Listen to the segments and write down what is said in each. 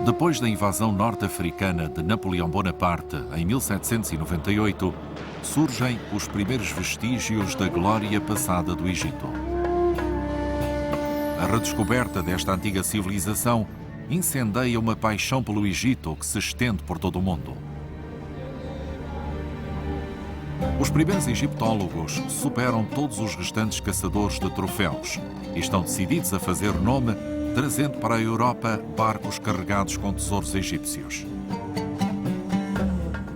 Depois da invasão norte-africana de Napoleão Bonaparte, em 1798, surgem os primeiros vestígios da glória passada do Egito. A redescoberta desta antiga civilização incendeia uma paixão pelo Egito que se estende por todo o mundo. Os primeiros egiptólogos superam todos os restantes caçadores de troféus e estão decididos a fazer nome, trazendo para a Europa barcos carregados com tesouros egípcios.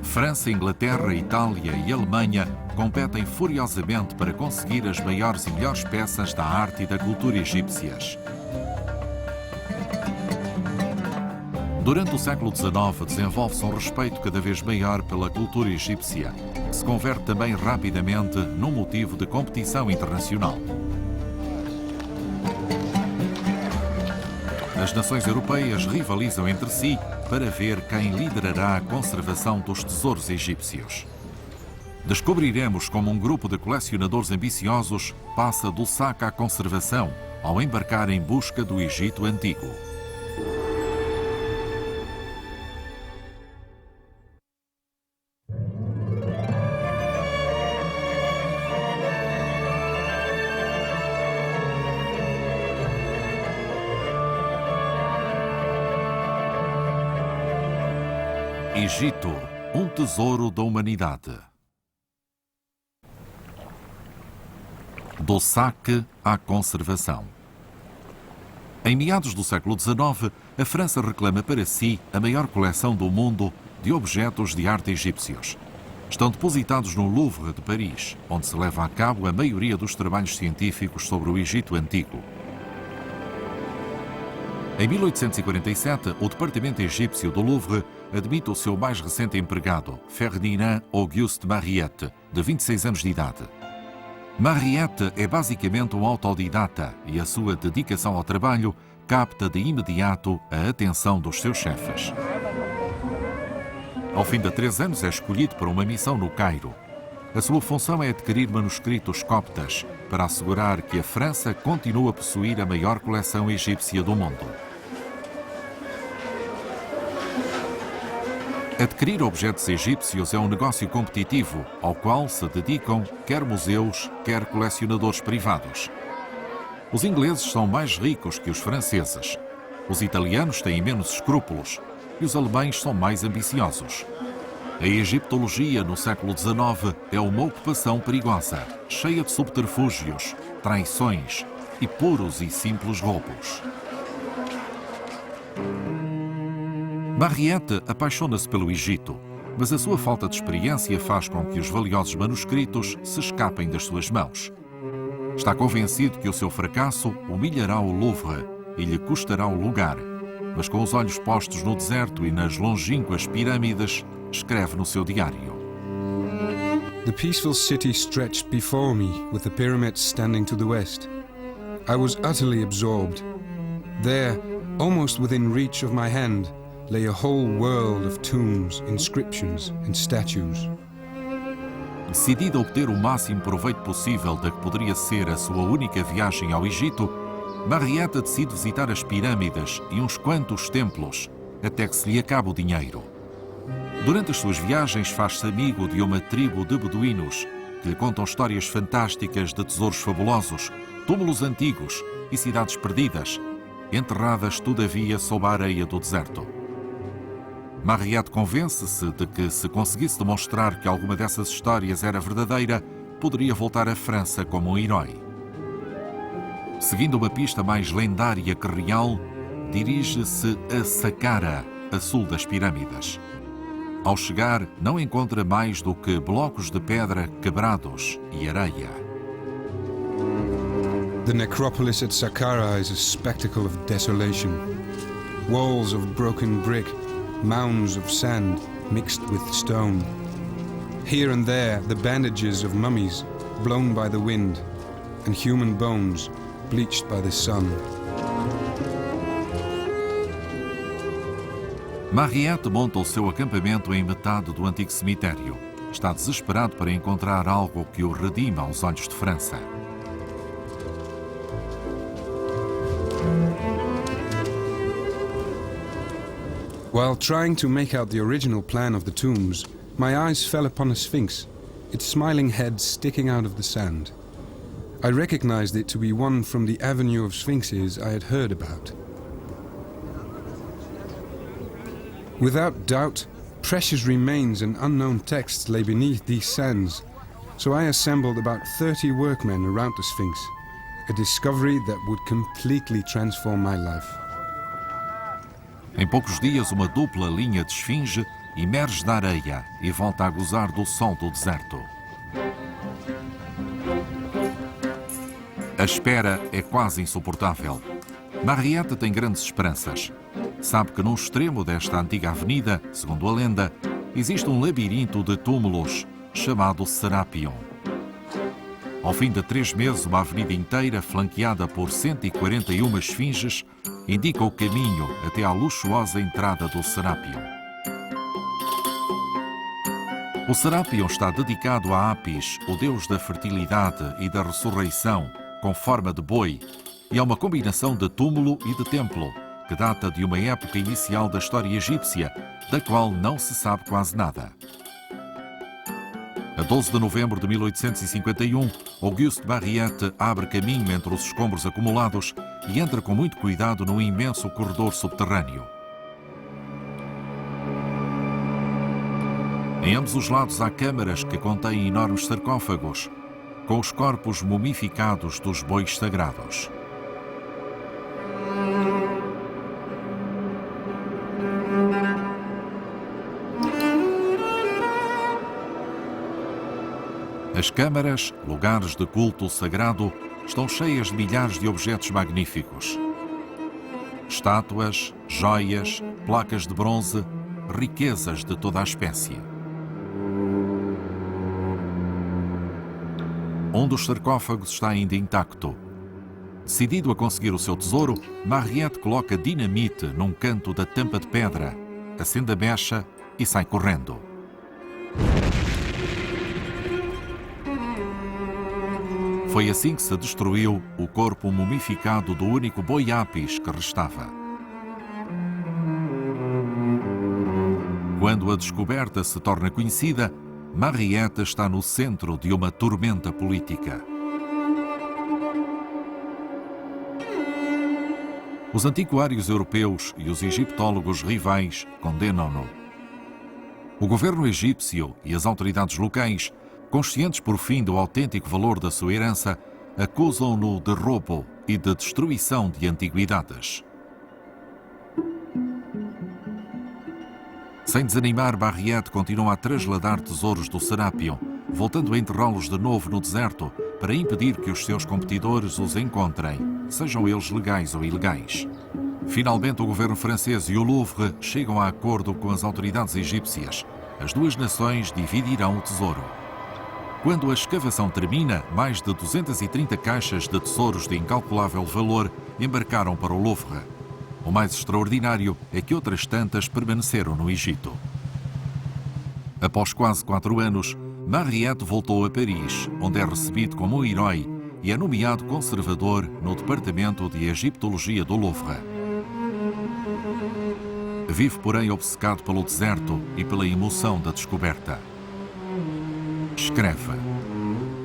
França, Inglaterra, Itália e Alemanha competem furiosamente para conseguir as maiores e melhores peças da arte e da cultura egípcias. Durante o século XIX, desenvolve-se um respeito cada vez maior pela cultura egípcia, que se converte também rapidamente num motivo de competição internacional. As nações europeias rivalizam entre si para ver quem liderará a conservação dos tesouros egípcios. Descobriremos como um grupo de colecionadores ambiciosos passa do saque à conservação ao embarcar em busca do Egito Antigo. Egito, um tesouro da humanidade. Do saque à conservação. Em meados do século XIX, a França reclama para si a maior coleção do mundo de objetos de arte egípcios. Estão depositados no Louvre de Paris, onde se leva a cabo a maioria dos trabalhos científicos sobre o Egito Antigo. Em 1847, o Departamento Egípcio do Louvre admite o seu mais recente empregado, Ferdinand Auguste Mariette, de 26 anos de idade. Mariette é basicamente um autodidata e a sua dedicação ao trabalho capta de imediato a atenção dos seus chefes. Ao fim de 3 anos é escolhido para uma missão no Cairo. A sua função é adquirir manuscritos coptas para assegurar que a França continua a possuir a maior coleção egípcia do mundo. Adquirir objetos egípcios é um negócio competitivo ao qual se dedicam quer museus, quer colecionadores privados. Os ingleses são mais ricos que os franceses. Os italianos têm menos escrúpulos e os alemães são mais ambiciosos. A egiptologia no século XIX é uma ocupação perigosa, cheia de subterfúgios, traições e puros e simples roubos. Mariette apaixona-se pelo Egito, mas a sua falta de experiência faz com que os valiosos manuscritos se escapem das suas mãos. Está convencido que o seu fracasso humilhará o Louvre e lhe custará o lugar, mas com os olhos postos no deserto e nas longínquas pirâmides, escreve no seu diário. The peaceful city stretched before me with the pyramids standing to the west. I was utterly absorbed. There, almost within reach of my hand, lay a whole world of tombs, inscriptions and statues. Decidida a obter o máximo proveito possível da que poderia ser a sua única viagem ao Egito, Mariette decide visitar as pirâmides e uns quantos templos, até que se lhe acabe o dinheiro. Durante as suas viagens faz-se amigo de uma tribo de beduínos que lhe contam histórias fantásticas de tesouros fabulosos, túmulos antigos e cidades perdidas, enterradas todavia sob a areia do deserto. Mariette convence-se de que, se conseguisse demonstrar que alguma dessas histórias era verdadeira, poderia voltar à França como um herói. Seguindo uma pista mais lendária que real, dirige-se a Saqqara, a sul das pirâmides. Ao chegar, não encontra mais do que blocos de pedra quebrados e areia. The necropolis at Saqqara is a spectacle of desolation. Walls of broken brick, mounds of sand mixed with stone. Here and there, the bandages of mummies blown by the wind, and human bones bleached by the sun. Mariette monta o seu acampamento em metade do antigo cemitério. Está desesperado para encontrar algo que o redima aos olhos de França. While trying to make out the original plan of the tombs, my eyes fell upon a sphinx, its smiling head sticking out of the sand. I recognized it to be one from the avenue of sphinxes I had heard about. Without doubt, precious remains and unknown texts lay beneath these sands, so I assembled about 30 workmen around the Sphinx, a discovery that would completely transform my life. Em poucos dias, uma dupla linha de esfinge emerge da areia e volta a gozar do sol do deserto. A espera é quase insuportável. Mariette tem grandes esperanças. Sabe que no extremo desta antiga avenida, segundo a lenda, existe um labirinto de túmulos chamado Serapion. Ao fim de 3 meses, uma avenida inteira, flanqueada por 141 esfinges, indica o caminho até à luxuosa entrada do Serapion. O Serapion está dedicado a Apis, o deus da fertilidade e da ressurreição, com forma de boi, e é uma combinação de túmulo e de templo, que data de uma época inicial da história egípcia, da qual não se sabe quase nada. A 12 de novembro de 1851, Auguste Mariette abre caminho entre os escombros acumulados e entra com muito cuidado num imenso corredor subterrâneo. Em ambos os lados há câmaras que contêm enormes sarcófagos, com os corpos mumificados dos bois sagrados. As câmaras, lugares de culto sagrado, estão cheias de milhares de objetos magníficos. Estátuas, joias, placas de bronze, riquezas de toda a espécie. Um dos sarcófagos está ainda intacto. Decidido a conseguir o seu tesouro, Mariette coloca dinamite num canto da tampa de pedra, acende a mecha e sai correndo. Foi assim que se destruiu o corpo mumificado do único boi Apis que restava. Quando a descoberta se torna conhecida, Mariette está no centro de uma tormenta política. Os antiquários europeus e os egiptólogos rivais condenam-no. O governo egípcio e as autoridades locais, conscientes por fim do autêntico valor da sua herança, acusam-no de roubo e de destruição de antiguidades. Sem desanimar, Mariette continua a trasladar tesouros do Serapion, voltando a enterrá-los de novo no deserto para impedir que os seus competidores os encontrem, sejam eles legais ou ilegais. Finalmente, o governo francês e o Louvre chegam a acordo com as autoridades egípcias. As duas nações dividirão o tesouro. Quando a escavação termina, mais de 230 caixas de tesouros de incalculável valor embarcaram para o Louvre. O mais extraordinário é que outras tantas permaneceram no Egito. Após quase 4 anos, Mariette voltou a Paris, onde é recebido como um herói e é nomeado conservador no Departamento de Egiptologia do Louvre. Vive, porém, obcecado pelo deserto e pela emoção da descoberta. Escreve: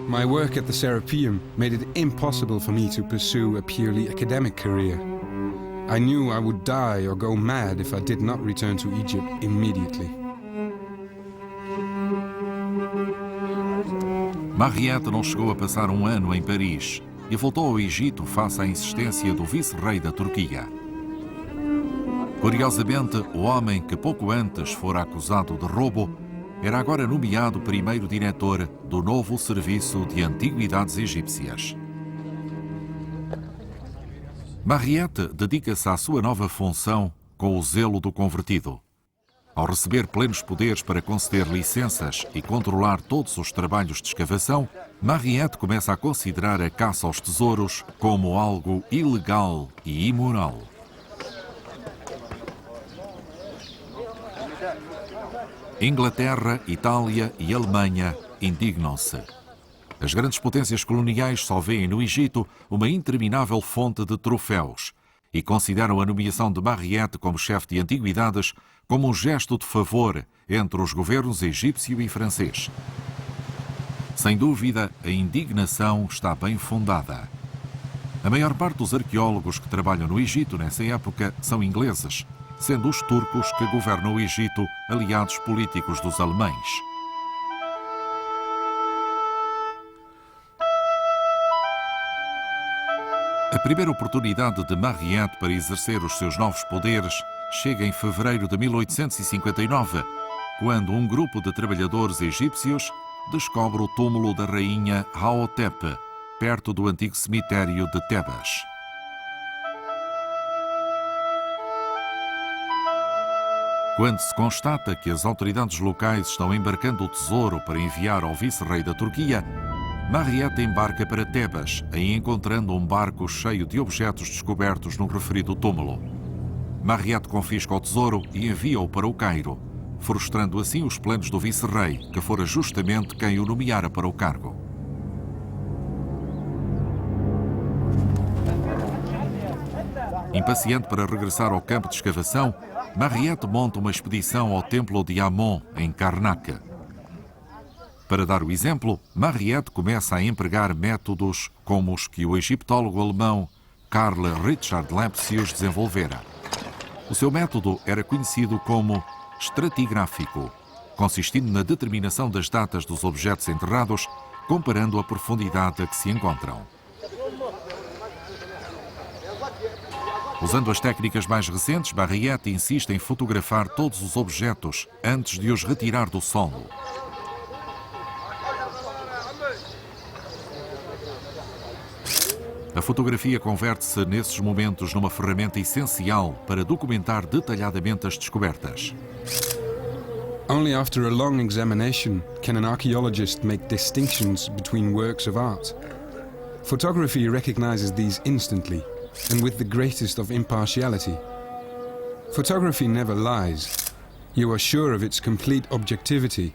My work at the Serapeum made it impossible for me to pursue a purely academic career. I knew I would die or go mad if I did not return to Egypt immediately. Mariette não chegou a passar um ano em Paris e voltou ao Egito face à insistência do vice-rei da Turquia. Curiosamente, o homem que pouco antes fora acusado de roubo era agora nomeado primeiro diretor do novo Serviço de Antiguidades Egípcias. Mariette dedica-se à sua nova função com o zelo do convertido. Ao receber plenos poderes para conceder licenças e controlar todos os trabalhos de escavação, Mariette começa a considerar a caça aos tesouros como algo ilegal e imoral. Inglaterra, Itália e Alemanha indignam-se. As grandes potências coloniais só veem no Egito uma interminável fonte de troféus e consideram a nomeação de Mariette como chefe de antiguidades como um gesto de favor entre os governos egípcio e francês. Sem dúvida, a indignação está bem fundada. A maior parte dos arqueólogos que trabalham no Egito nessa época são ingleses, sendo os turcos que governam o Egito aliados políticos dos alemães. A primeira oportunidade de Mariette para exercer os seus novos poderes chega em fevereiro de 1859, quando um grupo de trabalhadores egípcios descobre o túmulo da rainha Haotep, perto do antigo cemitério de Tebas. Quando se constata que as autoridades locais estão embarcando o tesouro para enviar ao vice-rei da Turquia, Mariette embarca para Tebas, aí encontrando um barco cheio de objetos descobertos no referido túmulo. Mariette confisca o tesouro e envia-o para o Cairo, frustrando assim os planos do vice-rei, que fora justamente quem o nomeara para o cargo. Impaciente para regressar ao campo de escavação, Mariette monta uma expedição ao templo de Amon, em Karnak. Para dar o exemplo, Mariette começa a empregar métodos como os que o egiptólogo alemão Karl Richard Lepsius desenvolvera. O seu método era conhecido como estratigráfico, consistindo na determinação das datas dos objetos enterrados, comparando a profundidade a que se encontram. Usando as técnicas mais recentes, Mariette insiste em fotografar todos os objetos antes de os retirar do solo. A fotografia converte-se nesses momentos numa ferramenta essencial para documentar detalhadamente as descobertas. Only after a long examination can an archaeologist make distinctions between works of art. Photography recognizes these instantly and with the greatest of impartiality. Photography never lies. You are sure of its complete objectivity.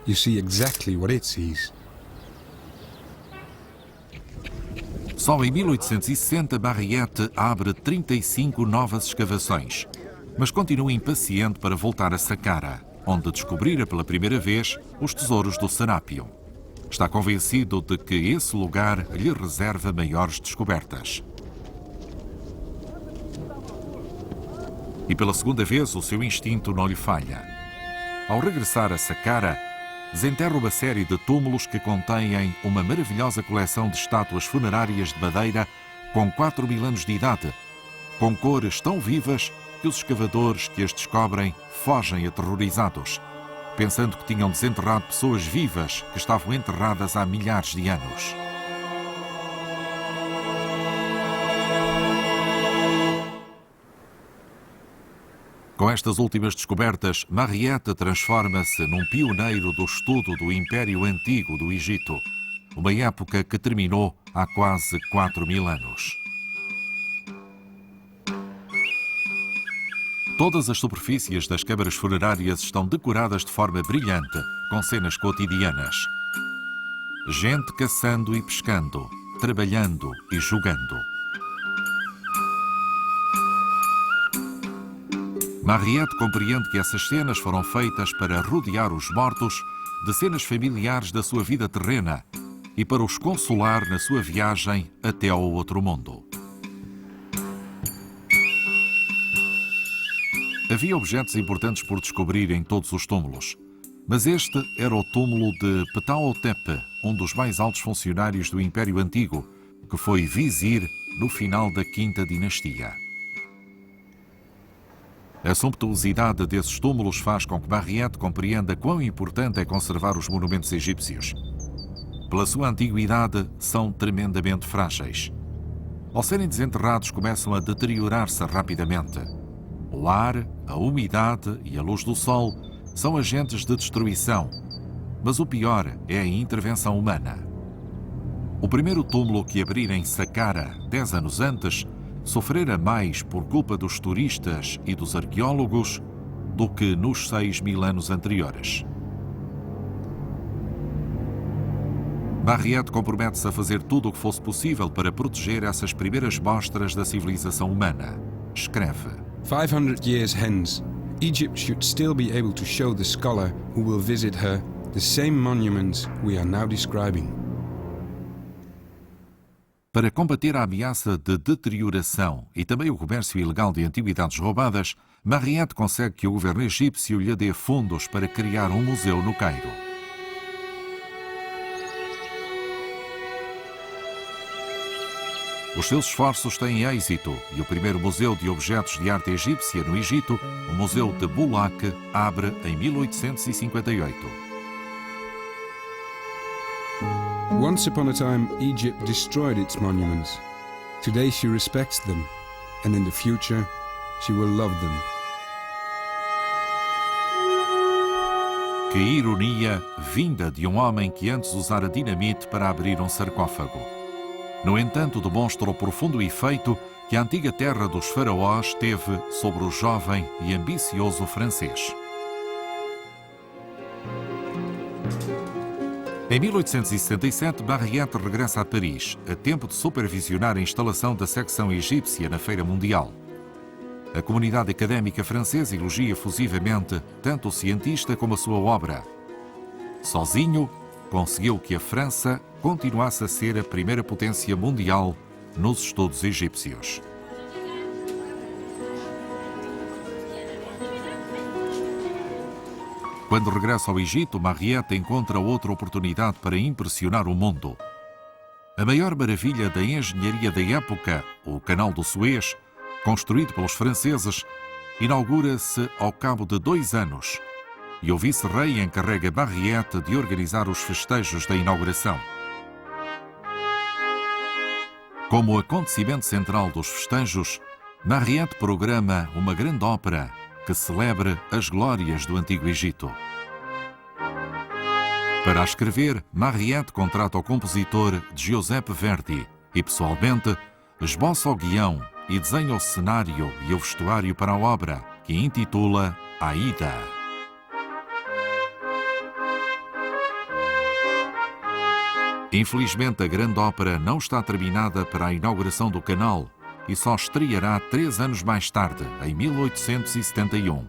You see exactly what it sees. Só em 1860, Mariette abre 35 novas escavações, mas continua impaciente para voltar a Saqqara, onde descobrira pela primeira vez os tesouros do Serápio. Está convencido de que esse lugar lhe reserva maiores descobertas. E pela segunda vez, o seu instinto não lhe falha. Ao regressar a Saqqara, desenterra uma série de túmulos que contêm uma maravilhosa coleção de estátuas funerárias de madeira com 4.000 anos de idade, com cores tão vivas que os escavadores que as descobrem fogem aterrorizados, pensando que tinham desenterrado pessoas vivas que estavam enterradas há milhares de anos. Com estas últimas descobertas, Mariette transforma-se num pioneiro do estudo do Império Antigo do Egito, uma época que terminou há quase 4.000 anos. Todas as superfícies das câmaras funerárias estão decoradas de forma brilhante, com cenas cotidianas. Gente caçando e pescando, trabalhando e jogando. Mariette compreende que essas cenas foram feitas para rodear os mortos de cenas familiares da sua vida terrena e para os consolar na sua viagem até ao outro mundo. Havia objetos importantes por descobrir em todos os túmulos, mas este era o túmulo de Ptahhotep, um dos mais altos funcionários do Império Antigo, que foi vizir no final da Quinta Dinastia. A sumptuosidade desses túmulos faz com que Mariette compreenda quão importante é conservar os monumentos egípcios. Pela sua antiguidade, são tremendamente frágeis. Ao serem desenterrados, começam a deteriorar-se rapidamente. O ar, a umidade e a luz do sol são agentes de destruição, mas o pior é a intervenção humana. O primeiro túmulo que abrira em Saqqara, 10 anos antes, sofrera mais por culpa dos turistas e dos arqueólogos do que nos 6.000 anos anteriores. Mariette compromete-se a fazer tudo o que fosse possível para proteger essas primeiras mostras da civilização humana. Escreve: 500 years hence, Egypt should still be able to show the scholar who will visit her the same monuments we are now describing. Para combater a ameaça de deterioração e também o comércio ilegal de antiguidades roubadas, Mariette consegue que o governo egípcio lhe dê fundos para criar um museu no Cairo. Os seus esforços têm êxito e o primeiro museu de objetos de arte egípcia no Egito, o Museu de Boulaq, abre em 1858. Once upon a time, Egypt destroyed its monuments. Today she respects them, and in the future, she will love them. Que ironia vinda de um homem que antes usara dinamite para abrir um sarcófago. No entanto, demonstra o profundo efeito que a antiga terra dos faraós teve sobre o jovem e ambicioso francês. Em 1877, Mariette regressa a Paris, a tempo de supervisionar a instalação da secção egípcia na Feira Mundial. A comunidade académica francesa elogia efusivamente tanto o cientista como a sua obra. Sozinho, conseguiu que a França continuasse a ser a primeira potência mundial nos estudos egípcios. Quando regressa ao Egito, Mariette encontra outra oportunidade para impressionar o mundo. A maior maravilha da engenharia da época, o Canal do Suez, construído pelos franceses, inaugura-se ao cabo de 2 anos e o vice-rei encarrega Mariette de organizar os festejos da inauguração. Como acontecimento central dos festejos, Mariette programa uma grande ópera que celebre as glórias do Antigo Egito. Para a escrever, Mariette contrata o compositor Giuseppe Verdi e, pessoalmente, esboça o guião e desenha o cenário e o vestuário para a obra, que intitula Aida. Infelizmente, a grande ópera não está terminada para a inauguração do canal e só estreará 3 anos mais tarde, em 1871.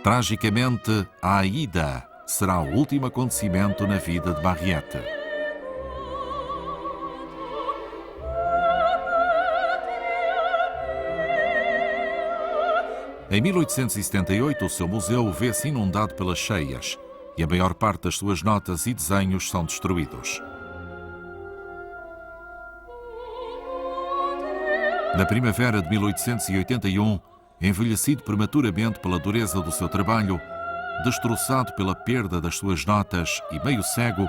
Tragicamente, a Aida será o último acontecimento na vida de Mariette. Em 1878, o seu museu vê-se inundado pelas cheias e a maior parte das suas notas e desenhos são destruídos. Na primavera de 1881, envelhecido prematuramente pela dureza do seu trabalho, destroçado pela perda das suas notas e meio cego,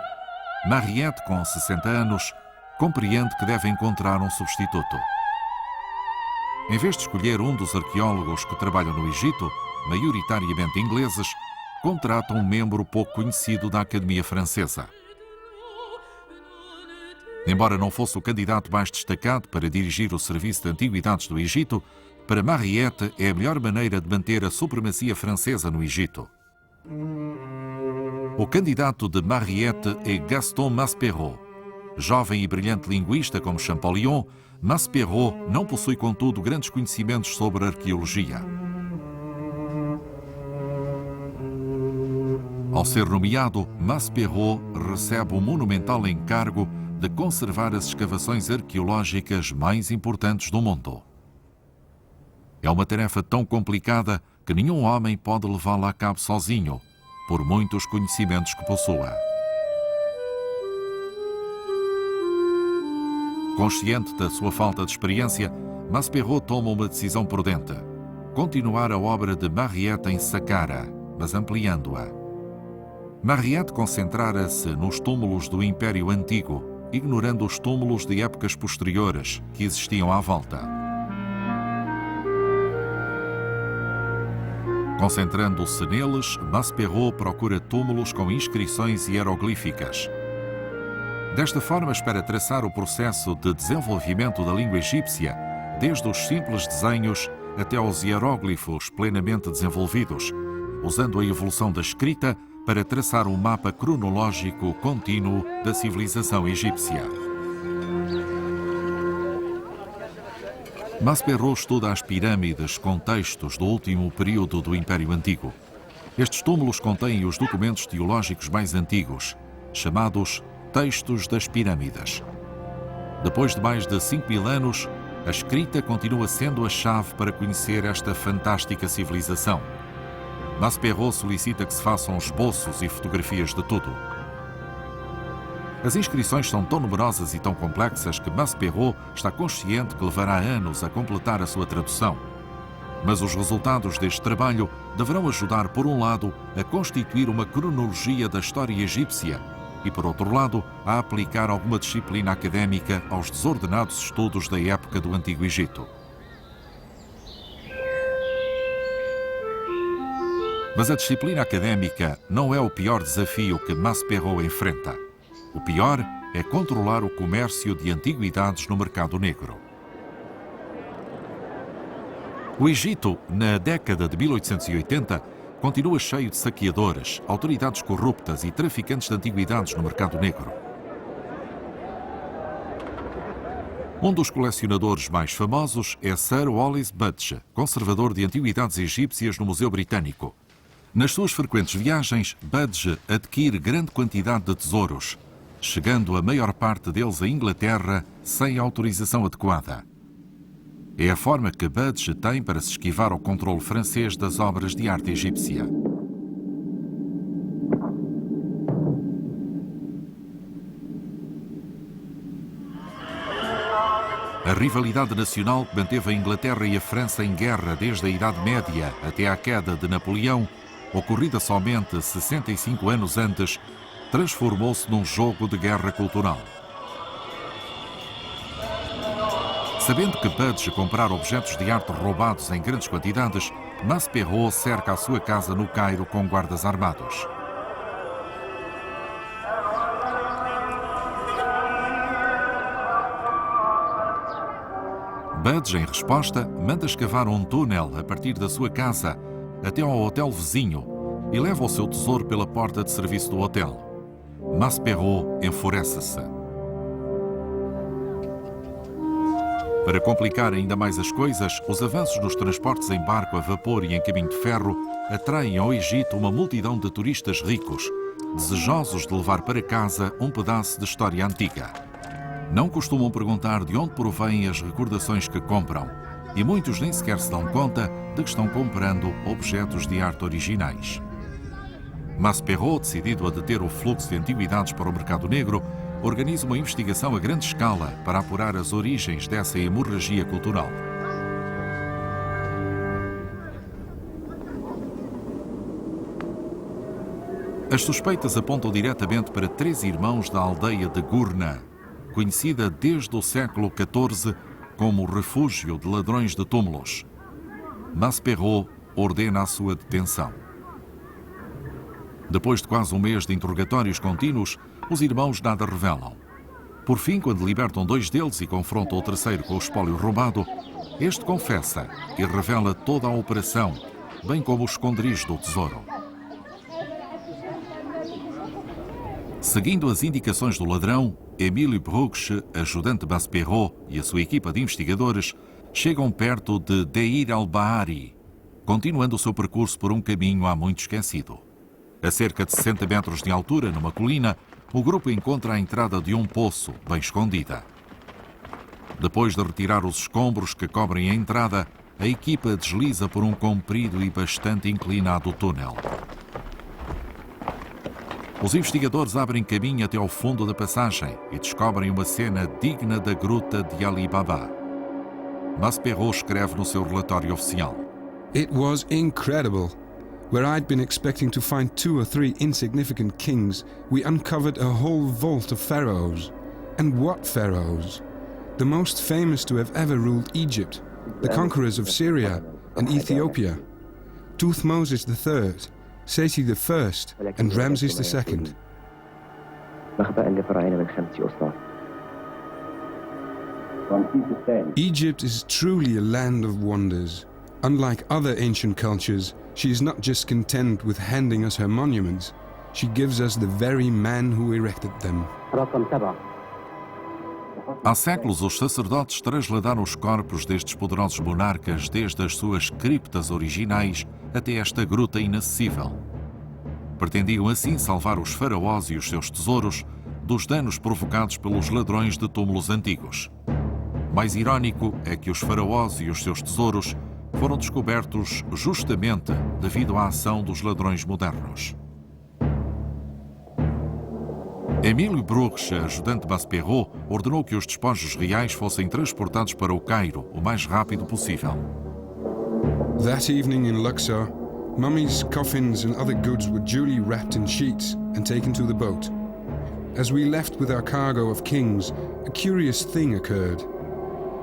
Mariette, com 60 anos, compreende que deve encontrar um substituto. Em vez de escolher um dos arqueólogos que trabalham no Egito, maioritariamente ingleses, contrata um membro pouco conhecido da Academia Francesa. Embora não fosse o candidato mais destacado para dirigir o Serviço de Antiguidades do Egito, para Mariette é a melhor maneira de manter a supremacia francesa no Egito. O candidato de Mariette é Gaston Maspero. Jovem e brilhante linguista como Champollion, Maspero não possui, contudo, grandes conhecimentos sobre arqueologia. Ao ser nomeado, Maspero recebe o monumental encargo de conservar as escavações arqueológicas mais importantes do mundo. É uma tarefa tão complicada que nenhum homem pode levá-la a cabo sozinho, por muitos conhecimentos que possua. Consciente da sua falta de experiência, Maspero toma uma decisão prudente: continuar a obra de Mariette em Saqqara, mas ampliando-a. Mariette concentrara-se nos túmulos do Império Antigo, ignorando os túmulos de épocas posteriores que existiam à volta. Concentrando-se neles, Maspero procura túmulos com inscrições hieroglíficas. Desta forma, espera traçar o processo de desenvolvimento da língua egípcia, desde os simples desenhos até aos hieróglifos plenamente desenvolvidos, usando a evolução da escrita para traçar um mapa cronológico contínuo da civilização egípcia. Maspero estuda as pirâmides com textos do último período do Império Antigo. Estes túmulos contêm os documentos teológicos mais antigos, chamados Textos das Pirâmides. Depois de mais de 5.000 anos, a escrita continua sendo a chave para conhecer esta fantástica civilização. Maspero solicita que se façam esboços e fotografias de tudo. As inscrições são tão numerosas e tão complexas que Maspero está consciente que levará anos a completar a sua tradução. Mas os resultados deste trabalho deverão ajudar, por um lado, a constituir uma cronologia da história egípcia e, por outro lado, a aplicar alguma disciplina académica aos desordenados estudos da época do Antigo Egito. Mas a disciplina académica não é o pior desafio que Maspero enfrenta. O pior é controlar o comércio de antiguidades no mercado negro. O Egito, na década de 1880, continua cheio de saqueadores, autoridades corruptas e traficantes de antiguidades no mercado negro. Um dos colecionadores mais famosos é Sir Wallis Budge, conservador de antiguidades egípcias no Museu Britânico. Nas suas frequentes viagens, Budge adquire grande quantidade de tesouros, chegando a maior parte deles à Inglaterra sem autorização adequada. É a forma que Budge tem para se esquivar ao controle francês das obras de arte egípcia. A rivalidade nacional que manteve a Inglaterra e a França em guerra desde a Idade Média até à queda de Napoleão, ocorrida somente 65 anos antes, transformou-se num jogo de guerra cultural. Sabendo que Budge comprara objetos de arte roubados em grandes quantidades, Maspero cerca a sua casa no Cairo com guardas armados. Budge, em resposta, manda escavar um túnel a partir da sua casa até ao hotel vizinho e leva o seu tesouro pela porta de serviço do hotel. Maspero enfurece-se. Para complicar ainda mais as coisas, os avanços nos transportes em barco a vapor e em caminho de ferro atraem ao Egito uma multidão de turistas ricos, desejosos de levar para casa um pedaço de história antiga. Não costumam perguntar de onde provêm as recordações que compram, e muitos nem sequer se dão conta de que estão comprando objetos de arte originais. Maspero, decidido a deter o fluxo de antiguidades para o mercado negro, organiza uma investigação a grande escala para apurar as origens dessa hemorragia cultural. As suspeitas apontam diretamente para 3 irmãos da aldeia de Gurna, conhecida desde o século XIV como refúgio de ladrões de túmulos. Maspero ordena a sua detenção. Depois de quase um mês de interrogatórios contínuos, os irmãos nada revelam. Por fim, quando libertam 2 deles e confrontam o terceiro com o espólio roubado, este confessa e revela toda a operação, bem como o esconderijo do tesouro. Seguindo as indicações do ladrão, Émile Bruch, ajudante de Maspero, e a sua equipa de investigadores chegam perto de Deir al-Bahari, continuando o seu percurso por um caminho há muito esquecido. A cerca de 60 metros de altura, numa colina, o grupo encontra a entrada de um poço, bem escondida. Depois de retirar os escombros que cobrem a entrada, a equipa desliza por um comprido e bastante inclinado túnel. Os investigadores abrem caminho até ao fundo da passagem e descobrem uma cena digna da gruta de Ali Baba. Maspero escreve no seu relatório oficial: It was incredible. Where I'd been expecting to find 2 or 3 insignificant kings, we uncovered a whole vault of pharaohs. And what pharaohs! The most famous to have ever ruled Egypt, the conquerors of Syria and Ethiopia. Thutmose III, Seti I, and Ramses II. Egypt is truly a land of wonders. Unlike other ancient cultures, she is not just content with handing us her monuments, she gives us the very man who erected them. Há séculos, os sacerdotes trasladaram os corpos destes poderosos monarcas desde as suas criptas originais até esta gruta inacessível. Pretendiam assim salvar os faraós e os seus tesouros dos danos provocados pelos ladrões de túmulos antigos. Mais irónico é que os faraós e os seus tesouros foram descobertos justamente devido à ação dos ladrões modernos. Emílio Bruges, ajudante de Maspero, ordenou que os despojos reais fossem transportados para o Cairo o mais rápido possível. That evening in Luxor, mummies, coffins and other goods were duly wrapped in sheets and taken to the boat. As we left with our cargo of kings, a curious thing occurred.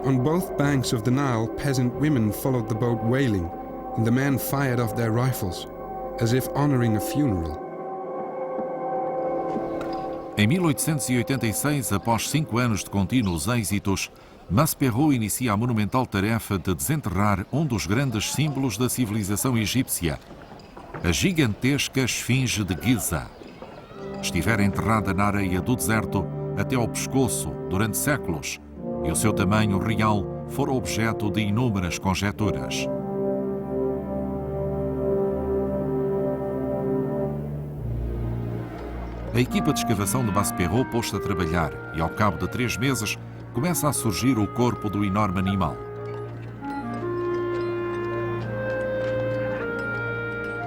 On both banks of the Nile, peasant women followed the boat wailing, and the men fired off their rifles, as if honoring a funeral. Em 1886, após 5 anos de contínuos êxitos, Maspero inicia a monumental tarefa de desenterrar um dos grandes símbolos da civilização egípcia, a gigantesca Esfinge de Giza. Estivera enterrada na areia do deserto até ao pescoço durante séculos, e o seu tamanho real fora objeto de inúmeras conjecturas. A equipa de escavação de Maspero pôs-se a trabalhar e, ao cabo de 3 meses, começa a surgir o corpo do enorme animal.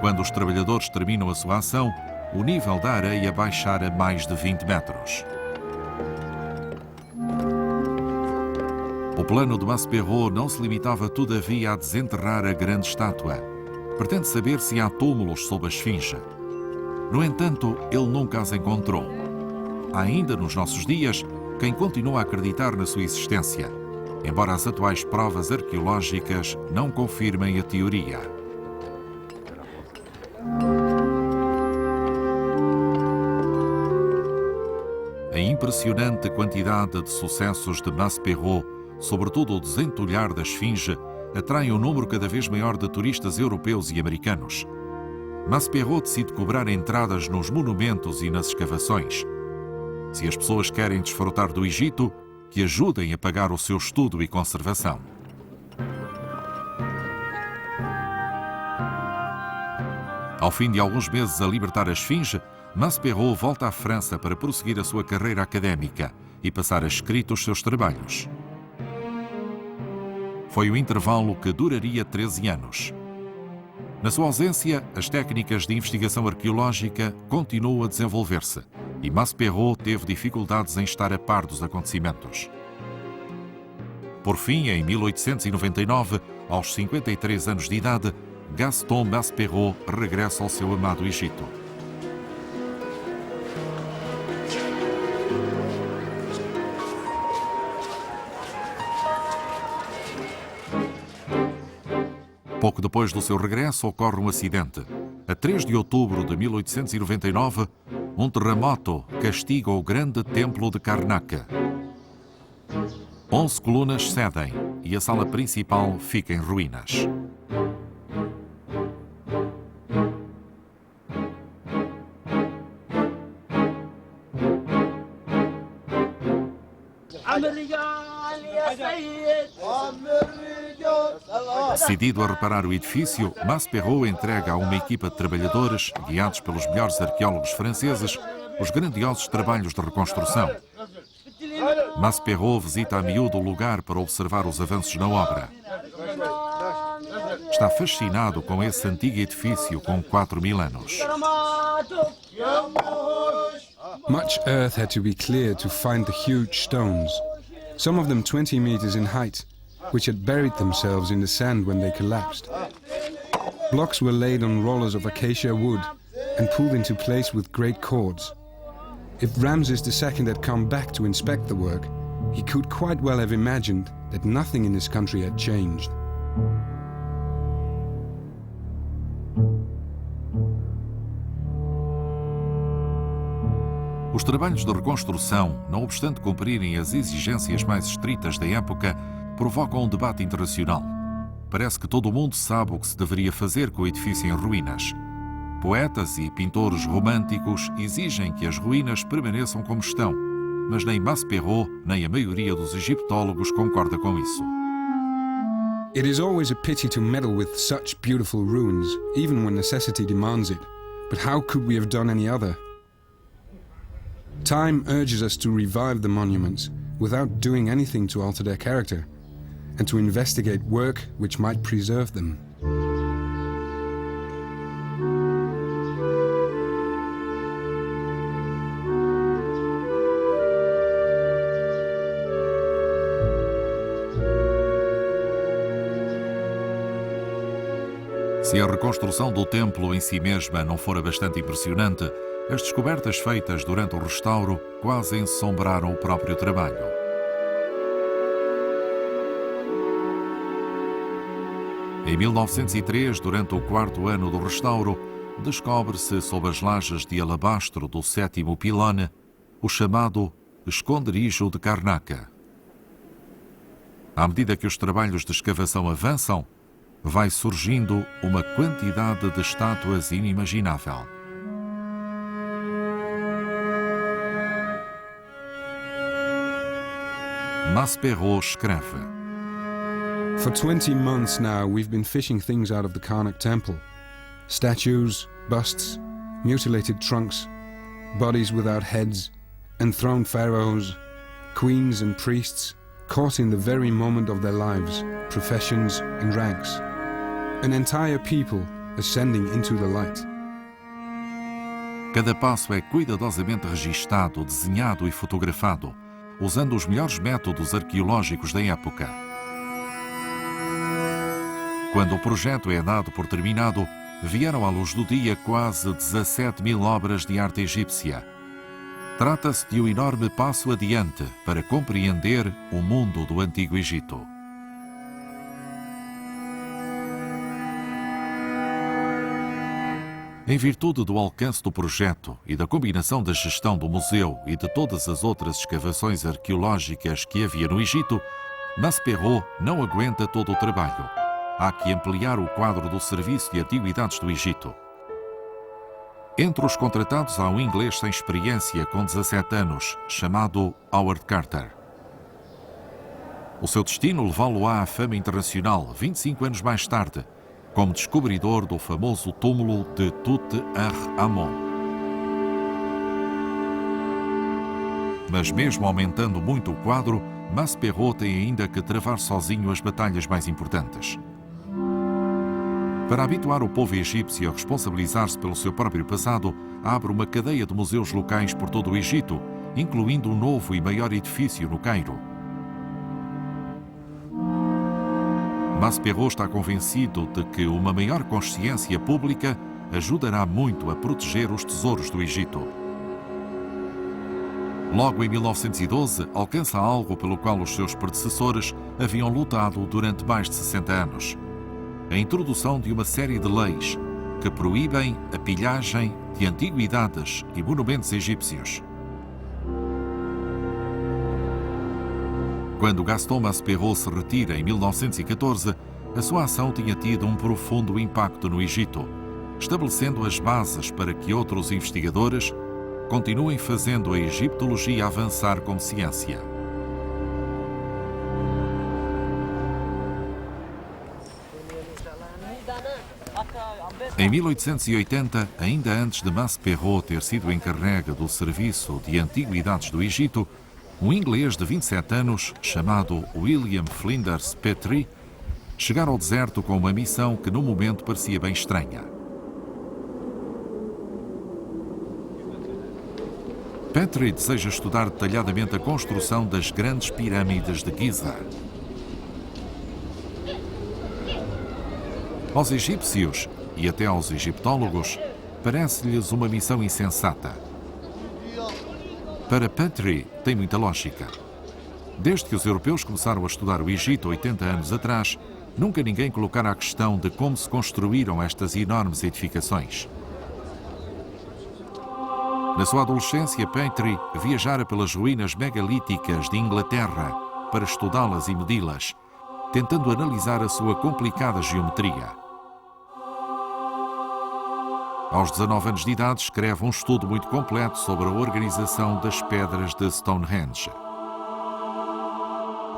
Quando os trabalhadores terminam a sua ação, o nível da areia baixara mais de 20 metros. O plano de Maspero não se limitava, todavia, a desenterrar a grande estátua. Pretende saber se há túmulos sob a Esfinge. No entanto, ele nunca as encontrou. Há ainda nos nossos dias quem continua a acreditar na sua existência, embora as atuais provas arqueológicas não confirmem a teoria. A impressionante quantidade de sucessos de Maspero, sobretudo o desentulhar da Esfinge, atrai um número cada vez maior de turistas europeus e americanos. Maspero decide cobrar entradas nos monumentos e nas escavações. Se as pessoas querem desfrutar do Egito, que ajudem a pagar o seu estudo e conservação. Ao fim de alguns meses a libertar a Esfinge, Maspero volta à França para prosseguir a sua carreira académica e passar a escrito os seus trabalhos. Foi um intervalo que duraria 13 anos. Na sua ausência, as técnicas de investigação arqueológica continuam a desenvolver-se e Maspero teve dificuldades em estar a par dos acontecimentos. Por fim, em 1899, aos 53 anos de idade, Gaston Maspero regressa ao seu amado Egito. Pouco depois do seu regresso, ocorre um acidente. A 3 de outubro de 1899, um terremoto castiga o grande templo de Karnak. 11 colunas cedem e a sala principal fica em ruínas. Decidido a reparar o edifício, Maspero entrega a uma equipa de trabalhadores, guiados pelos melhores arqueólogos franceses, os grandiosos trabalhos de reconstrução. Maspero visita a miúdo o lugar para observar os avanços na obra. Está fascinado com esse antigo edifício com 4.000 anos. Much earth had to be cleared to find the huge stones, some of them 20 meters in height, which had buried themselves in the sand when they collapsed. Blocks were laid on rollers of acacia wood and pulled into place with great cords. If Ramses II had come back to inspect the work, he could quite well have imagined that nothing in his country had changed. Os trabalhos de reconstrução, não obstante cumprirem as exigências mais estritas da época, provocam um debate internacional. Parece que todo o mundo sabe o que se deveria fazer com o edifício em ruínas. Poetas e pintores românticos exigem que as ruínas permaneçam como estão, mas nem Maspero nem a maioria dos egiptólogos concorda com isso. It is always a pity to meddle with such beautiful ruins, even when necessity demands it. But how could we have done any other? Time urges us to revive the monuments without doing anything to alter their character, and to investigate work which might preserve them. Se a reconstrução do templo em si mesma não fora bastante impressionante, as descobertas feitas durante o restauro quase ensombraram o próprio trabalho. Em 1903, durante o quarto ano do restauro, descobre-se sob as lajes de alabastro do sétimo pilone o chamado esconderijo de Karnak. À medida que os trabalhos de escavação avançam, vai surgindo uma quantidade de estátuas inimaginável. Maspero escreve: For 20 months now we've been fishing things out of the Karnak temple. Statues, busts, mutilated trunks, bodies without heads, enthroned pharaohs, queens and priests, caught in the very moment of their lives, professions and ranks. An entire people ascending into the light. Cada passo é cuidadosamente registado, desenhado e fotografado, usando os melhores métodos arqueológicos da época. Quando o projeto é dado por terminado, vieram à luz do dia quase 17.000 obras de arte egípcia. Trata-se de um enorme passo adiante para compreender o mundo do Antigo Egito. Em virtude do alcance do projeto e da combinação da gestão do museu e de todas as outras escavações arqueológicas que havia no Egito, Maspero não aguenta todo o trabalho. Há que ampliar o quadro do Serviço de Antiguidades do Egito. Entre os contratados há um inglês sem experiência com 17 anos, chamado Howard Carter. O seu destino levá-lo-á à fama internacional 25 anos mais tarde, como descobridor do famoso túmulo de Tut-Ank-Amon. Mas mesmo aumentando muito o quadro, Maspero tem ainda que travar sozinho as batalhas mais importantes. Para habituar o povo egípcio a responsabilizar-se pelo seu próprio passado, abre uma cadeia de museus locais por todo o Egito, incluindo um novo e maior edifício no Cairo. Maspero está convencido de que uma maior consciência pública ajudará muito a proteger os tesouros do Egito. Logo em 1912, alcança algo pelo qual os seus predecessores haviam lutado durante mais de 60 anos. A introdução de uma série de leis que proíbem a pilhagem de antiguidades e monumentos egípcios. Quando Gaston Maspero se retira em 1914, a sua ação tinha tido um profundo impacto no Egito, estabelecendo as bases para que outros investigadores continuem fazendo a egiptologia avançar como ciência. Em 1880, ainda antes de Maspero ter sido encarregue do Serviço de Antiguidades do Egito, um inglês de 27 anos, chamado William Flinders Petrie, chegara ao deserto com uma missão que no momento parecia bem estranha. Petrie deseja estudar detalhadamente a construção das grandes pirâmides de Giza. Aos egípcios e até aos egiptólogos, parece-lhes uma missão insensata. Para Petrie, tem muita lógica. Desde que os europeus começaram a estudar o Egito 80 anos atrás, nunca ninguém colocara a questão de como se construíram estas enormes edificações. Na sua adolescência, Petrie viajara pelas ruínas megalíticas de Inglaterra para estudá-las e medi-las, tentando analisar a sua complicada geometria. Aos 19 anos de idade, escreve um estudo muito completo sobre a organização das pedras de Stonehenge.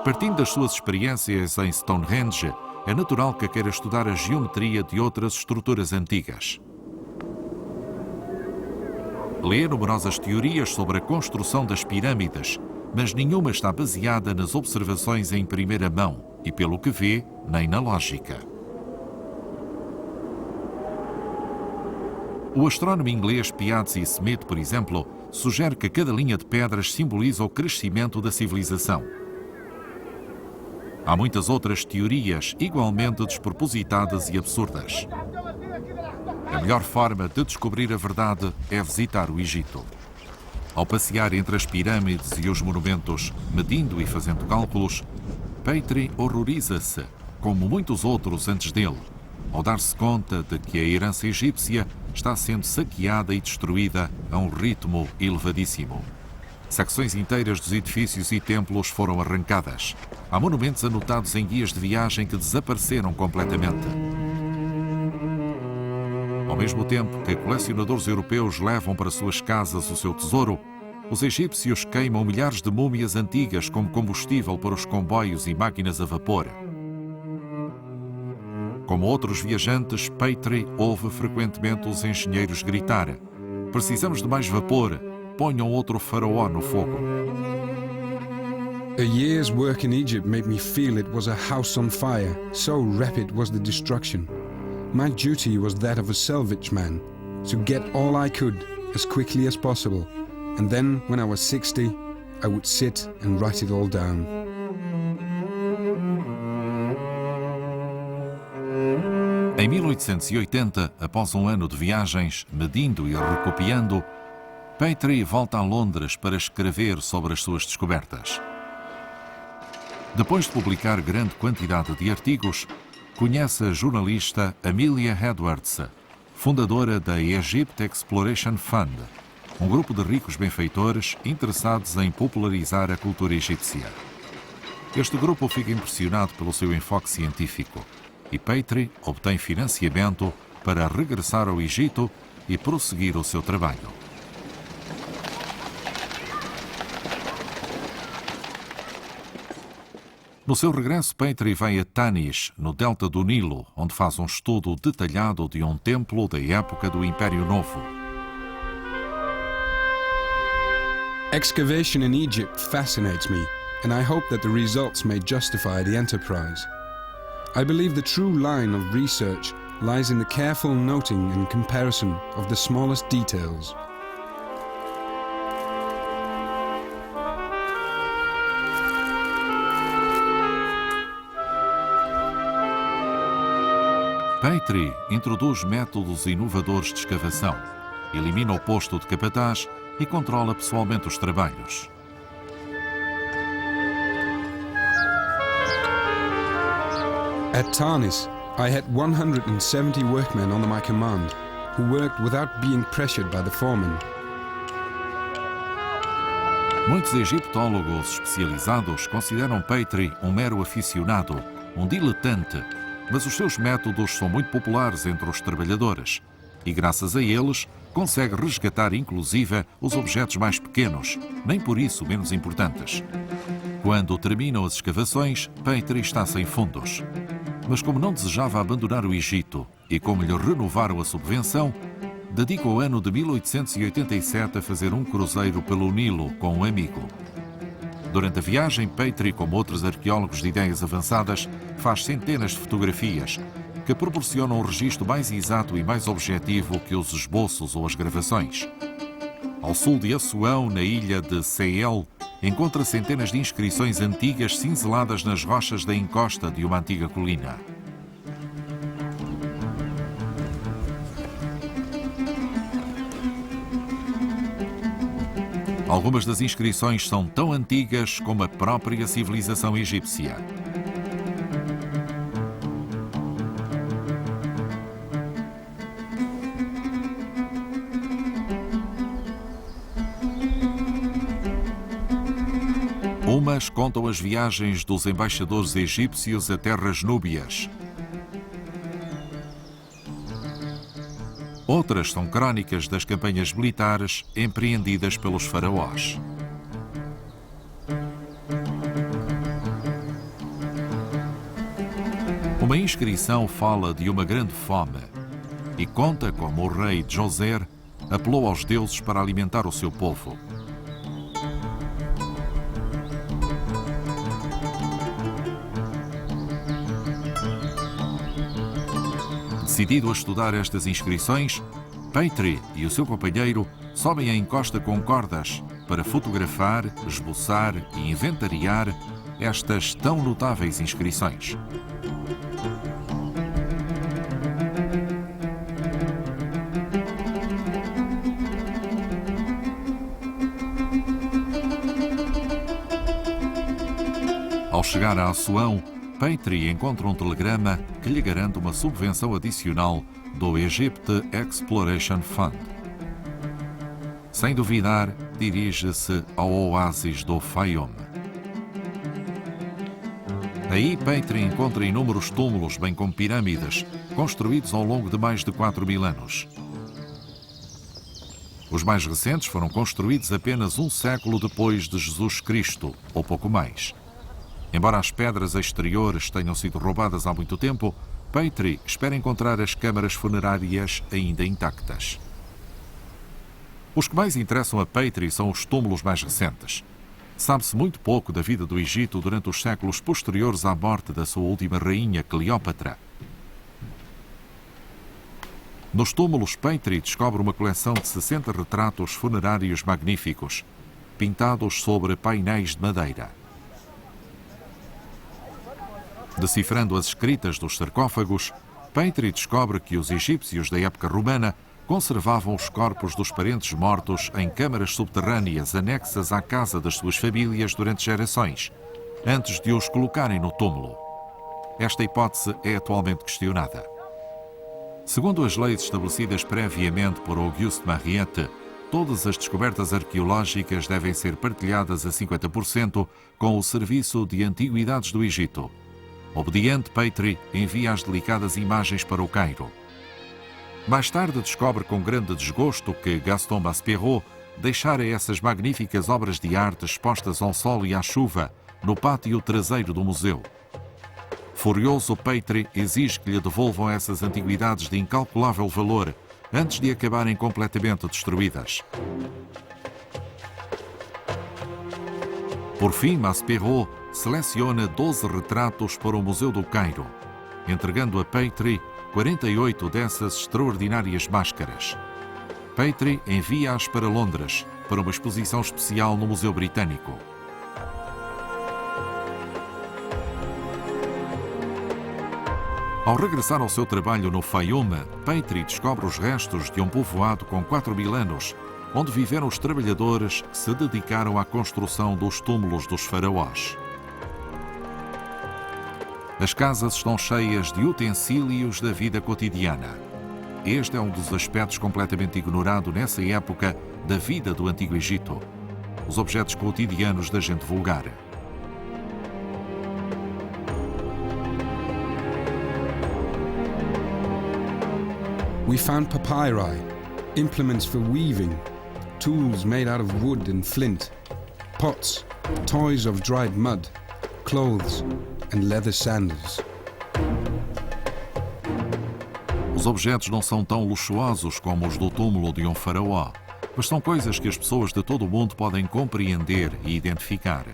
Partindo das suas experiências em Stonehenge, é natural que queira estudar a geometria de outras estruturas antigas. Lê numerosas teorias sobre a construção das pirâmides, mas nenhuma está baseada nas observações em primeira mão e, pelo que vê, nem na lógica. O astrónomo inglês Piazzi Smith, por exemplo, sugere que cada linha de pedras simboliza o crescimento da civilização. Há muitas outras teorias igualmente despropositadas e absurdas. A melhor forma de descobrir a verdade é visitar o Egito. Ao passear entre as pirâmides e os monumentos, medindo e fazendo cálculos, Petrie horroriza-se, como muitos outros antes dele, ao dar-se conta de que a herança egípcia está sendo saqueada e destruída a um ritmo elevadíssimo. Secções inteiras dos edifícios e templos foram arrancadas. Há monumentos anotados em guias de viagem que desapareceram completamente. Ao mesmo tempo que colecionadores europeus levam para suas casas o seu tesouro, os egípcios queimam milhares de múmias antigas como combustível para os comboios e máquinas a vapor. Como outros viajantes, Petrie ouve frequentemente os engenheiros gritar: "Precisamos de mais vapor, ponham outro faraó no fogo." A year's work in Egypt made me feel it was a house on fire, so rapid was the destruction. My duty was that of a salvage man, to get all I could as quickly as possible, and then, when I was 60, I would sit and write it all down. Em 1880, após um ano de viagens, medindo e recopiando, Petrie volta a Londres para escrever sobre as suas descobertas. Depois de publicar grande quantidade de artigos, conhece a jornalista Amelia Edwards, fundadora da Egypt Exploration Fund, um grupo de ricos benfeitores interessados em popularizar a cultura egípcia. Este grupo fica impressionado pelo seu enfoque científico e Petrie obtém financiamento para regressar ao Egito e prosseguir o seu trabalho. No seu regresso, Petrie vai a Tanis, no delta do Nilo, onde faz um estudo detalhado de um templo da época do Império Novo. Excavation in Egypt fascinates me, and I hope that the results may justify the enterprise. I believe the true line of research lies in the careful noting and comparison of the smallest details. Petrie introduz métodos inovadores de escavação, elimina o posto de capataz e controla pessoalmente os trabalhos. At Tanis, I had 170 workmen under my command, who worked without being pressured by the foreman. Muitos egiptólogos especializados consideram Petrie um mero aficionado, um diletante, mas os seus métodos são muito populares entre os trabalhadores e, graças a eles, consegue resgatar inclusive os objetos mais pequenos, nem por isso menos importantes. Quando terminam as escavações, Petrie está sem fundos. Mas como não desejava abandonar o Egito e como lhe renovaram a subvenção, dedica o ano de 1887 a fazer um cruzeiro pelo Nilo com um amigo. Durante a viagem, Petrie, como outros arqueólogos de ideias avançadas, faz centenas de fotografias que proporcionam um registro mais exato e mais objetivo que os esboços ou as gravações. Ao sul de Assuão, na ilha de Seyel, encontra centenas de inscrições antigas cinzeladas nas rochas da encosta de uma antiga colina. Algumas das inscrições são tão antigas como a própria civilização egípcia. Umas contam as viagens dos embaixadores egípcios a terras núbias. Outras são crónicas das campanhas militares empreendidas pelos faraós. Uma inscrição fala de uma grande fome e conta como o rei Djoser apelou aos deuses para alimentar o seu povo. Decidido a estudar estas inscrições, Petrie e o seu companheiro sobem a encosta com cordas para fotografar, esboçar e inventariar estas tão notáveis inscrições. Ao chegar a Assuão, Petrie encontra um telegrama que lhe garante uma subvenção adicional do Egypt Exploration Fund. Sem duvidar, dirige-se ao oásis do Fayoum. Aí, Petrie encontra inúmeros túmulos, bem como pirâmides, construídos ao longo de mais de 4.000 anos. Os mais recentes foram construídos apenas um século depois de Jesus Cristo, ou pouco mais. Embora as pedras exteriores tenham sido roubadas há muito tempo, Petrie espera encontrar as câmaras funerárias ainda intactas. Os que mais interessam a Petrie são os túmulos mais recentes. Sabe-se muito pouco da vida do Egito durante os séculos posteriores à morte da sua última rainha, Cleópatra. Nos túmulos, Petrie descobre uma coleção de 60 retratos funerários magníficos, pintados sobre painéis de madeira. Decifrando as escritas dos sarcófagos, Petrie descobre que os egípcios da época romana conservavam os corpos dos parentes mortos em câmaras subterrâneas anexas à casa das suas famílias durante gerações, antes de os colocarem no túmulo. Esta hipótese é atualmente questionada. Segundo as leis estabelecidas previamente por Auguste Mariette, todas as descobertas arqueológicas devem ser partilhadas a 50% com o Serviço de Antiguidades do Egito. Obediente, Petrie envia as delicadas imagens para o Cairo. Mais tarde descobre com grande desgosto que Gaston Maspero deixara essas magníficas obras de arte expostas ao sol e à chuva no pátio traseiro do museu. Furioso, Petrie exige que lhe devolvam essas antiguidades de incalculável valor antes de acabarem completamente destruídas. Por fim, Maspero seleciona 12 retratos para o Museu do Cairo, entregando a Petrie 48 dessas extraordinárias máscaras. Petrie envia-as para Londres, para uma exposição especial no Museu Britânico. Ao regressar ao seu trabalho no Fayoum, Petrie descobre os restos de um povoado com 4.000 anos, onde viveram os trabalhadores que se dedicaram à construção dos túmulos dos faraós. As casas estão cheias de utensílios da vida cotidiana. Este é um dos aspectos completamente ignorado nessa época da vida do Antigo Egito: os objetos cotidianos da gente vulgar. We found papyri, implements for weaving, tools made out of wood and flint, pots, toys of dried mud, clothes and leather sandals. Os objetos não são tão luxuosos como os do túmulo de um faraó, mas são coisas que as pessoas de todo o mundo podem compreender e identificar.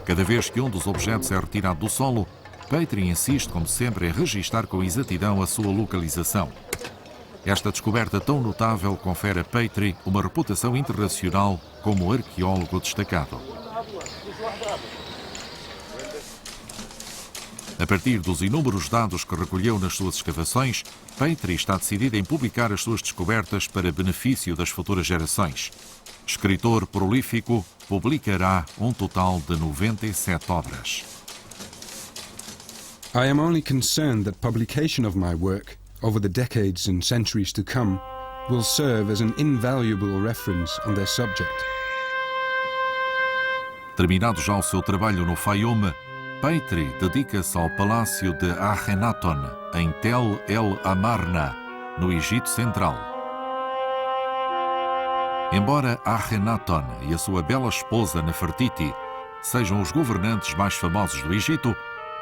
Cada vez que um dos objetos é retirado do solo, Petrie insiste, como sempre, em registar com exatidão a sua localização. Esta descoberta tão notável confere a Petrie uma reputação internacional como arqueólogo destacado. A partir dos inúmeros dados que recolheu nas suas escavações, Petrie está decidido em publicar as suas descobertas para benefício das futuras gerações. Escritor prolífico, publicará um total de 97 obras. I am only concerned that publication of my work, over the decades and centuries to come, will serve as an invaluable reference on their subject. Terminado já o seu trabalho no Fayoum, Petri dedica-se ao palácio de Akhenaton, em Tel El Amarna, no Egito Central. Embora Akhenaton e a sua bela esposa Nefertiti sejam os governantes mais famosos do Egito,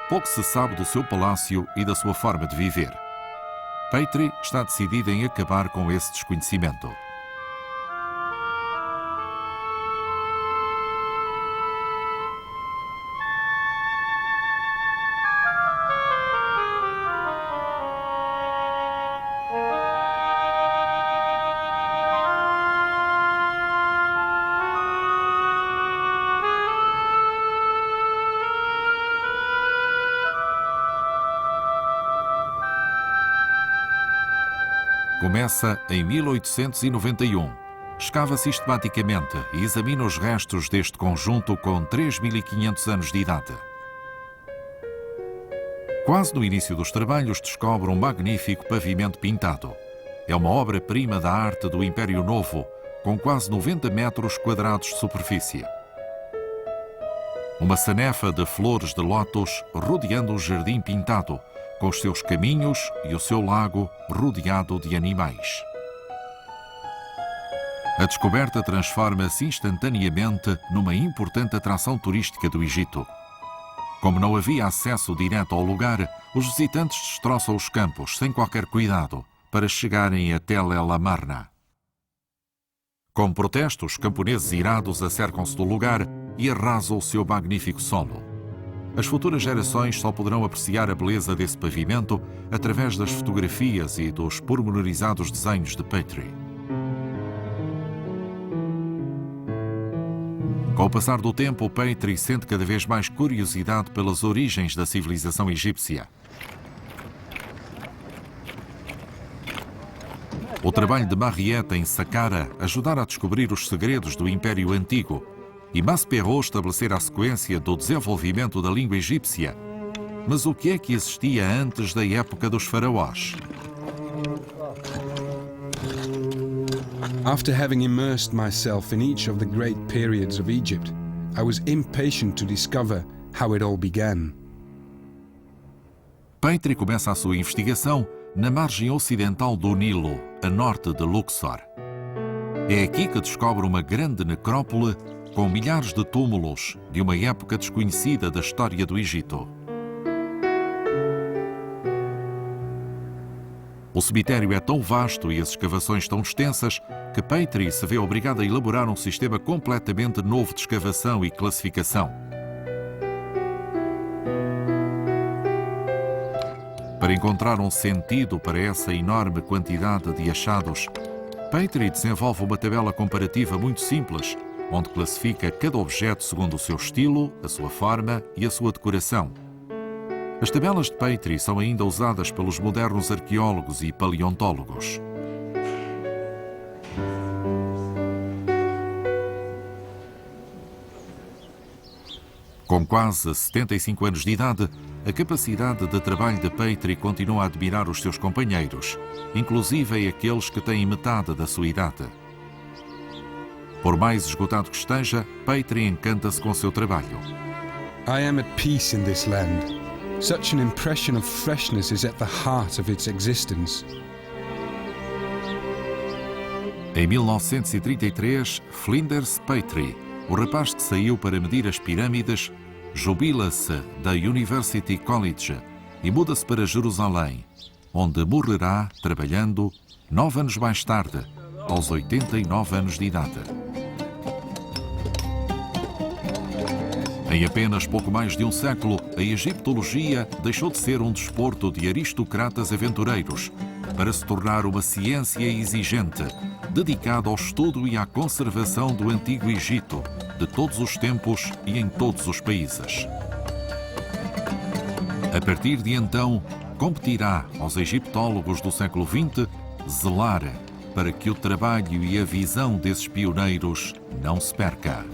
pouco se sabe do seu palácio e da sua forma de viver. Petri está decidida em acabar com esse desconhecimento. Começa em 1891. Escava sistematicamente e examina os restos deste conjunto com 3.500 anos de idade. Quase no início dos trabalhos descobre um magnífico pavimento pintado. É uma obra-prima da arte do Império Novo, com quase 90 metros quadrados de superfície. Uma sanefa de flores de lótus rodeando um jardim pintado, com os seus caminhos e o seu lago rodeado de animais. A descoberta transforma-se instantaneamente numa importante atração turística do Egito. Como não havia acesso direto ao lugar, os visitantes destroçam os campos sem qualquer cuidado para chegarem a Tel El Amarna. Com protesto, os camponeses irados acercam-se do lugar e arrasam o seu magnífico solo. As futuras gerações só poderão apreciar a beleza desse pavimento através das fotografias e dos pormenorizados desenhos de Petri. Com o passar do tempo, Petri sente cada vez mais curiosidade pelas origens da civilização egípcia. O trabalho de Mariette em Saqqara ajudara a descobrir os segredos do Império Antigo e Maspero estabelecer a sequência do desenvolvimento da língua egípcia. Mas o que é que existia antes da época dos faraós? After having immersed myself in each of the great periods of Egypt, I was impatient to discover how it all began. Petri começa a sua investigação na margem ocidental do Nilo, a norte de Luxor. É aqui que descobre uma grande necrópole com milhares de túmulos de uma época desconhecida da história do Egito. O cemitério é tão vasto e as escavações tão extensas que Petri se vê obrigado a elaborar um sistema completamente novo de escavação e classificação. Para encontrar um sentido para essa enorme quantidade de achados, Petri desenvolve uma tabela comparativa muito simples, onde classifica cada objeto segundo o seu estilo, a sua forma e a sua decoração. As tabelas de Petri são ainda usadas pelos modernos arqueólogos e paleontólogos. Com quase 75 anos de idade, a capacidade de trabalho de Petri continua a admirar os seus companheiros, inclusive aqueles que têm metade da sua idade. Por mais esgotado que esteja, Petri encanta-se com o seu trabalho. I am at peace in this land. Such an impression of freshness is at the heart of its existence. Em 1933, Flinders Petrie, o rapaz que saiu para medir as pirâmides, jubila-se da University College e muda-se para Jerusalém, onde morrerá trabalhando 9 anos mais tarde, aos 89 anos de idade. Em apenas pouco mais de um século, a egiptologia deixou de ser um desporto de aristocratas aventureiros para se tornar uma ciência exigente, dedicada ao estudo e à conservação do Antigo Egito, de todos os tempos e em todos os países. A partir de então, competirá aos egiptólogos do século XX zelar para que o trabalho e a visão desses pioneiros não se perca.